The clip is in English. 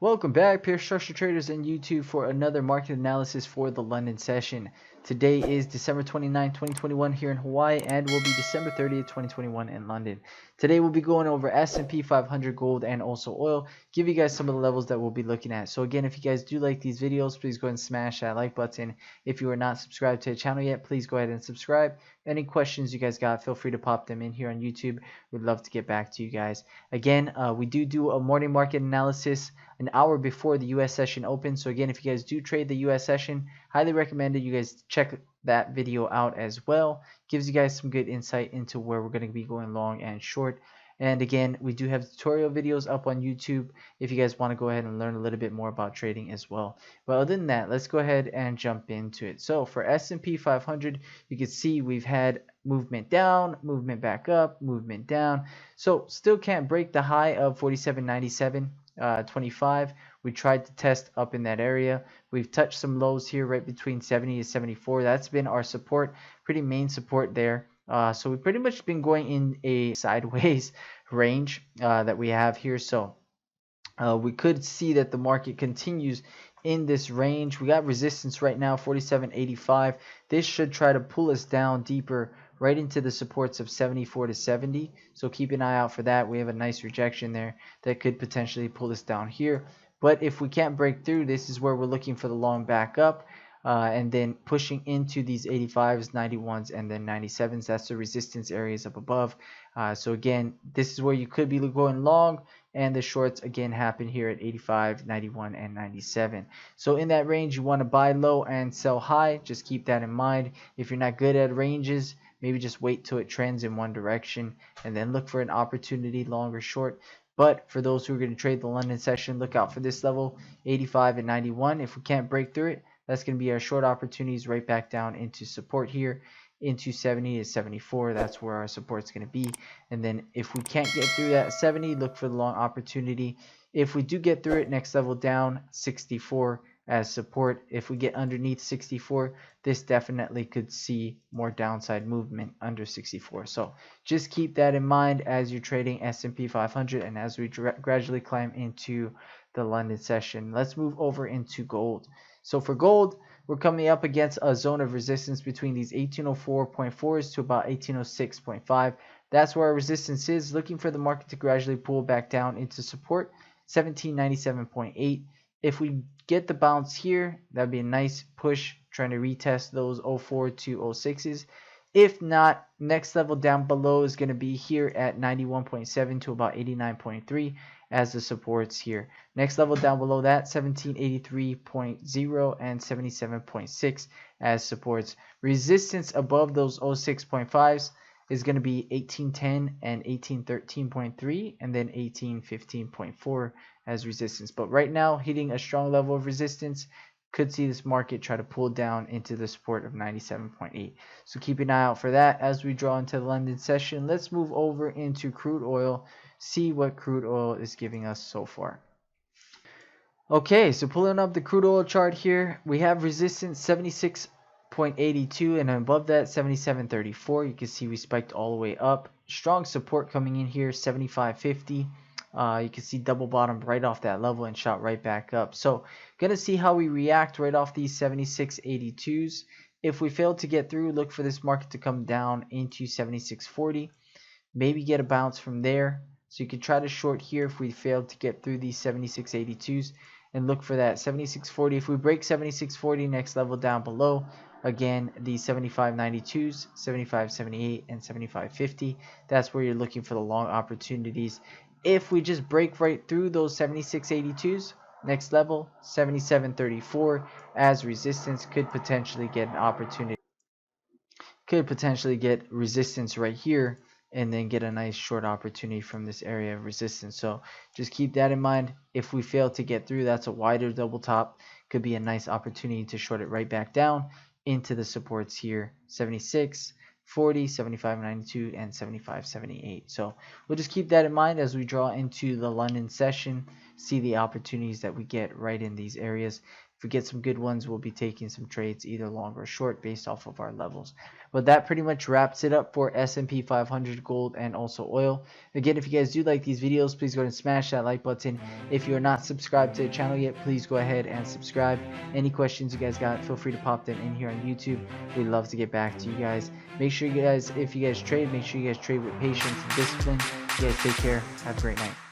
Welcome back, Pure Structure Traders and YouTube, for another market analysis for the London session. Today is December 29, 2021 here in Hawaii, and will be December 30th, 2021 in London. Today we'll be going over S&P 500, gold, and also oil. Give you guys some of the levels that we'll be looking at. So again, if you guys do like these videos, please go ahead and smash that like button. If you are not subscribed to the channel yet, please go ahead and subscribe. Any questions you guys got, feel free to pop them in here on YouTube. We'd love to get back to you guys. Again, we do a morning market analysis an hour before the US session opens. So again, if you guys do trade the US session, highly recommended you guys check that video out as well. Gives you guys some good insight into where we're going to be going long and short. And again, we do have tutorial videos up on YouTube if you guys want to go ahead and learn a little bit more about trading as well. But other than that, let's go ahead and jump into it. So for S&P 500, you can see we've had movement down, movement back up, movement down. So still can't break the high of 47.97. 25. We tried to test up in that area. We've touched some lows here right between 70 to 74. That's been our support, pretty main support there. So we've pretty much been going in a sideways range that we have here. So we could see that the market continues in this range. We got resistance right now, 47.85. This should try to pull us down deeper right into the supports of 74 to 70. So keep an eye out for that. We have a nice rejection there that could potentially pull us down here. But if we can't break through, this is where we're looking for the long back up. And then pushing into these 85s, 91s, and then 97s. That's the resistance areas up above. So again, this is where you could be going long, and the shorts again happen here at 85, 91, and 97. So in that range, you want to buy low and sell high. Just keep that in mind. If you're not good at ranges, maybe just wait till it trends in one direction and then look for an opportunity, long or short. But for those who are going to trade the London session, look out for this level, 85 and 91. If we can't break through it, that's going to be our short opportunities right back down into support here, into 70 to 74. That's where our support is going to be. And then if we can't get through that 70, look for the long opportunity. If we do get through it, next level down, 64 as support. If we get underneath 64, this definitely could see more downside movement under 64. So just keep that in mind as you're trading S&P 500 and as we gradually climb into the London session. Let's move over into gold. So for gold, we're coming up against a zone of resistance between these 1804.4s to about 1806.5. That's where our resistance is. Looking for the market to gradually pull back down into support, 1797.8. If we get the bounce here, that'd be a nice push trying to retest those 04 to 06s. If not, next level down below is going to be here at 91.7 to about 89.3 as the supports here. Next level down below that, 1783.0 and 77.6 as supports. Resistance above those 06.5s is going to be 1810 and 1813.3 and then 1815.4 as resistance. But right now, hitting a strong level of resistance, could see this market try to pull down into the support of 97.8. So keep an eye out for that as we draw into the London session. Let's move over into crude oil, see what crude oil is giving us so far. Okay, so pulling up the crude oil chart here, we have resistance 76.82 and above that 77.34. You can see we spiked all the way up. Strong support coming in here, 75.50. You can see double bottom right off that level and shot right back up. So gonna see how we react right off these 76.82s. If we fail to get through, look for this market to come down into 76.40. Maybe get a bounce from there. So you can try to short here if we fail to get through these 76.82s and look for that 76.40. If we break 76.40, next level down below, again, the 75.92s, 75.78, and 75.50. That's where you're looking for the long opportunities. If we just break right through those 76.82s, next level 77.34 as resistance, could potentially get an opportunity. Could potentially get resistance right here and then get a nice short opportunity from this area of resistance. So just keep that in mind. If we fail to get through, that's a wider double top. Could be a nice opportunity to short it right back down into the supports here, 76, 40, 75.92, and 75.78. So we'll just keep that in mind as we draw into the London session, see the opportunities that we get right in these areas. If we get some good ones, we'll be taking some trades either long or short based off of our levels. But that pretty much wraps it up for S&P 500, gold, and also oil. Again, if you guys do like these videos, please go ahead and smash that like button. If you're not subscribed to the channel yet, please go ahead and subscribe. Any questions you guys got, feel free to pop them in here on YouTube. We'd love to get back to you guys. Make sure you guys, if you guys trade, make sure you guys trade with patience and discipline. You guys take care. Have a great night.